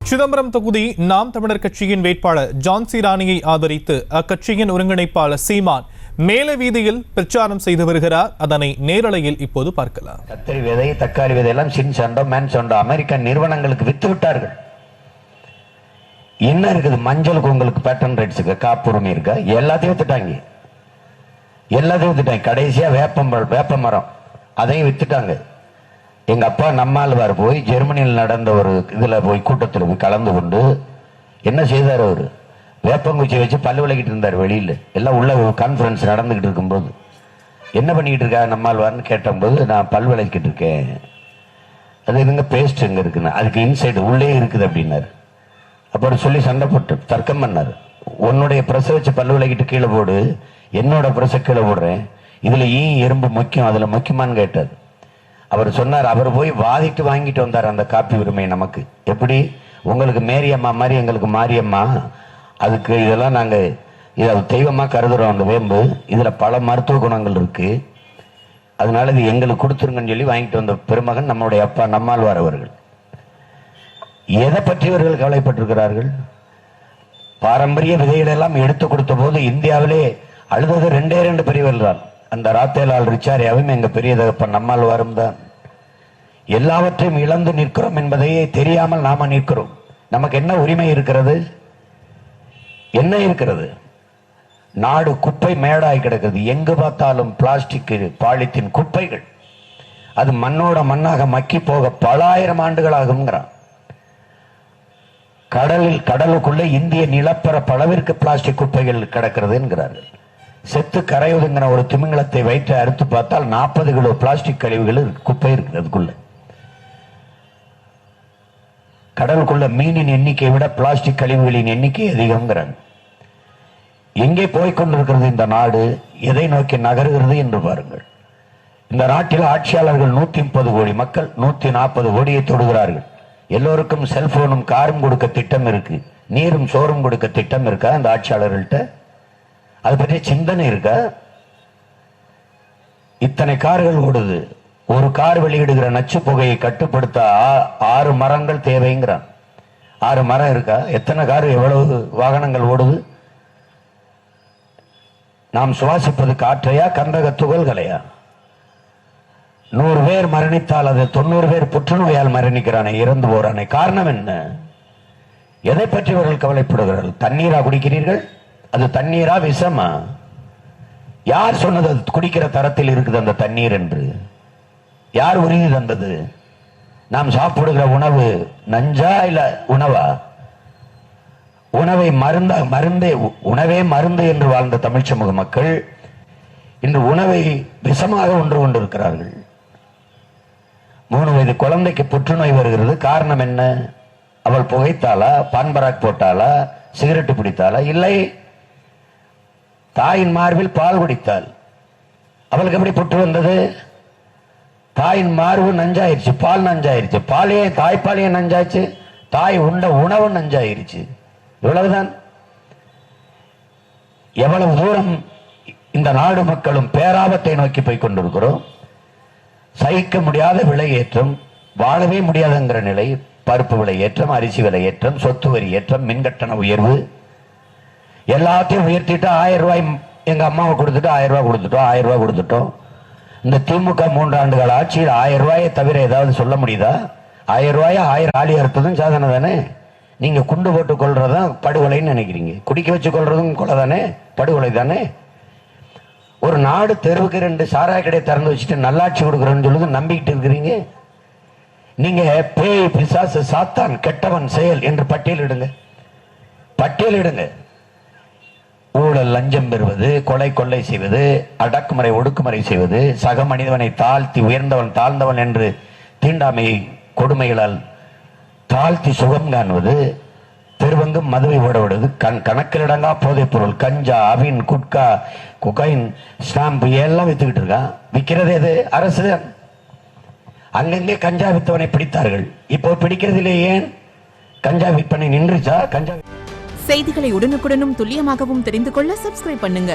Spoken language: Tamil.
சிதம்பரம் தொகுதி நாம் தமிழர் கட்சியின் வேட்பாளர் ஜான்சி ராணியை ஆதரித்து அக்கட்சியின் ஒருங்கிணைப்பாளர் சீமான் மேல வீதியில் பிரச்சாரம் செய்து வருகிறார். அதனை நேரலையில் இப்போது பார்க்கலாம். கத்திரி விதை, தக்காளி விதை எல்லாம் சின்சண்டோ மேன்சண்டோ அமெரிக்கன் நிறுவனங்களுக்கு வித்து விட்டார்கள். என்ன இருக்குது? மஞ்சளுக்கு உங்களுக்கு பேட்டன் ரைட்ஸுக்கு காப்புரிமை இருக்கா? எல்லாத்தையும் வித்துட்டாங்க. கடைசியா வேப்ப மரம் அதையும் வித்துட்டாங்க. எங்க அப்பா நம்மாழ்வார் போய் ஜெர்மனியில் நடந்த ஒரு இதுல போய் கூட்டத்தில் போய் கலந்து கொண்டு என்ன செய்தார்? அவரு வேப்பங்குச்சி வச்சு பல்லு விளக்கிட்டு இருந்தார். வெளியில எல்லாம் உள்ள கான்ஃபரன்ஸ் நடந்துகிட்டு இருக்கும்போது என்ன பண்ணிக்கிட்டு இருக்கா நம்மாழ்வார்னு கேட்டபோது, நான் பல் விளக்கிட்டு இருக்கேன். அது எதுங்க பேஸ்ட் எங்க இருக்குன்னு, அதுக்கு இன்சைடு உள்ளே இருக்குது அப்படின்னாரு. அப்புறம் சொல்லி சண்டை போட்டு தர்க்கம் பண்ணார். உன்னுடைய பிரச வச்சு பல்லு விளக்கிட்டு கீழே போடு, என்னோட பிரச கீழே போடுறேன், இதுல எறும்பு முக்கியம், அதுல முக்கியமானு கேட்டார். அவர் சொன்னார், அவர் போய் வாதிட்டு வாங்கிட்டு வந்தார் அந்த காப்பி உரிமை. நமக்கு எப்படி? உங்களுக்கு மேரியம்மா மாதிரி எங்களுக்கு மாரியம்மா, அதுக்கு இதெல்லாம் நாங்கள் இதை தெய்வமா கருதுறோம். அந்த வேம்பு இதுல பல மருத்துவ குணங்கள் இருக்கு, அதனால இது எங்களுக்கு கொடுத்துருங்கன்னு சொல்லி வாங்கிட்டு வந்த பெருமகன் நம்மளுடைய அப்பா நம்மாழ்வார் அவர்கள். எதை பற்றி இவர்கள் கவலைப்பட்டிருக்கிறார்கள்? பாரம்பரிய விதைகள் எல்லாம் எடுத்து கொடுத்த போது இந்தியாவிலே அழுதது ரெண்டு பெரியவர்கள் தான். அந்த ராத்தேலால் ரிச்சாரியாவும் எங்க பெரிய தகப்பன் நம்மாழ்வாரும் தான். எல்லாவற்றையும் இழந்து நிற்கிறோம் என்பதையே தெரியாமல் நாம நிற்கிறோம். நமக்கு என்ன உரிமை இருக்கிறது? என்ன இருக்கிறது? நாடு குப்பை மேடாய் கிடக்குது. எங்கு பார்த்தாலும் பிளாஸ்டிக், பாலித்தீன் குப்பைகள். அது மண்ணோட மண்ணாக மக்கி போக பல ஆயிரம் ஆண்டுகள் ஆகுங்கிறான். கடலுக்குள்ள இந்திய நிலப்பரப்பளவிற்கு பிளாஸ்டிக் குப்பைகள் கிடக்கிறது என்கிறார்கள். செத்து கரையுதுங்கிற ஒரு திமிங்கலத்தை வயிற்றை அறுத்து பார்த்தால் 40 கிலோ பிளாஸ்டிக் கழிவுகள் குப்பை இருக்குது. அதுக்குள்ள கடலுக்குள்ள மீனின் எண்ணிக்கையை விட பிளாஸ்டிக் கழிவுகளின் எண்ணிக்கை அதிகம்ங்கிறாங்க. எங்கே போய்கொண்டிருக்கிறது இந்த நாடு? எதை நோக்கி நகருகிறது என்று பாருங்கள். இந்த நாட்டில் ஆட்சியாளர்கள் 130 கோடி மக்கள் 140 கோடியை தொடுகிறார்கள். எல்லோருக்கும் செல்போனும் காரும் கொடுக்க திட்டம் இருக்கு, நீரும் சோறும் கொடுக்க திட்டம் இருக்கா இந்த ஆட்சியாளர்கள்ட்ட? அது பற்றிய சிந்தனை இருக்கா? இத்தனை கார்கள் ஓடுது. ஒரு கார் வெளியிடுகிற நச்சு புகையை கட்டுப்படுத்த 6 மரங்கள் தேவைங்கிறான். 6 மரம் இருக்கா? எத்தனை கார், எவ்வளவு வாகனங்கள் ஓடுது? நாம் சுவாசிப்பது காற்றையா, கந்தக துகள்களையா? 100 பேர் மரணித்தால் அது 90 பேர் புற்றுநோயால் மரணிக்கிறானே, இறந்து போறானே. காரணம் என்ன? எதை பற்றி இவர்கள் கவலைப்படுகிறார்கள்? தண்ணீரா குடிக்கிறீர்கள்? அது தண்ணீரா விஷமா? யார் சொன்னது அது குடிக்கிற தரத்தில் இருக்குது அந்த தண்ணீர் என்று? யார் உறுதி தந்தது? நாம் சாப்பிடுகிற உணவு நஞ்சா இல்ல உணவா? உணவே மருந்து என்று வாழ்ந்த தமிழ் சமூக மக்கள் இன்று உணவை விஷமாக ஒன்று கொண்டிருக்கிறார்கள். 3 வயது குழந்தைக்கு புற்றுநோய் வருகிறது. காரணம் என்ன? அவள் புகைத்தாளா, பான்பராக் போட்டாளா, சிகரெட்டு பிடித்தாளா? இல்லை, தாயின் மார்பில் பால் குடித்தாள். அவளுக்கு எப்படி புற்று வந்தது? தாயின் மார்பு நஞ்சாயிருச்சு, பால் நஞ்சாயிருச்சு. தாய்ப்பால் ஏன் நஞ்சாச்சு? தாய் உண்ட உணவு நஞ்சாயிருச்சு. இவ்வளவுதான். எவ்வளவு தூரம் இந்த நாடு மக்களும் பேராபத்தை நோக்கி போய் கொண்டிருக்கிறோம். சகிக்க முடியாத விலை ஏற்றம், வாழவே முடியாதுங்கிற நிலை. பருப்பு விலை ஏற்றம், அரிசி விலை ஏற்றம், சொத்து வரி ஏற்றம், மின்கட்டண உயர்வு, எல்லாத்தையும் உயர்த்திட்டு 1000 ரூபாய் எங்க அம்மாவை கொடுத்துட்டு 1000 ரூபாய் கொடுத்துட்டோம். இந்த திமுக 3 ஆண்டுகள் ஆட்சியில் 1000 ரூபாயை தவிர ஏதாவது சொல்ல முடியுதா? 1000 ரூபாயா 1000 ஆளி அறுத்ததும் சாதனை தானே. நீங்க குண்டு போட்டு கொள்றதும் படுகொலைன்னு நினைக்கிறீங்க. குடிக்க வச்சு கொள்றதும் கொலை தானே, படுகொலை தானே. ஒரு நாடு தெருவுக்கு 2 சாராய கடை திறந்து வச்சுட்டு நல்லாட்சி கொடுக்குறேன்னு சொல்லுது, நம்பிக்கிட்டு இருக்கிறீங்க. நீங்க பேய், பிசாசு, சாத்தான், கெட்டவன் செயல் என்று பட்டியலிடுங்க. ஊழல், லஞ்சம் பெறுவது, கொள்ளை செய்வது, அடக்குமுறை ஒடுக்குமுறை செய்வது, சக மனிதனை தாழ்த்தி உயர்ந்தவன் தாழ்ந்தவன் என்று தீண்டாமை கொடுமைகளால் தாழ்த்தி சுகம் காணுவது, தெருவங்கும் மதுவை ஓடவிடுவது, கணக்கிலடங்கா போதைப் பொருள், கஞ்சா, அவின், குட்கா, கொகைன், ஸ்டாம்பு எல்லாம் வித்துக்கிட்டு இருக்கான். விற்கிறது எது? அரசு. அங்கங்கே கஞ்சா வித்தவனை பிடித்தார்கள். இப்போ பிடிக்கிறதிலே ஏன்? கஞ்சா விற்பனை நின்றுச்சா? கஞ்சா செய்திகளை உடனுக்குடனும் துல்லியமாகவும் தெரிந்து கொள்ள சப்ஸ்கிரைப் பண்ணுங்க.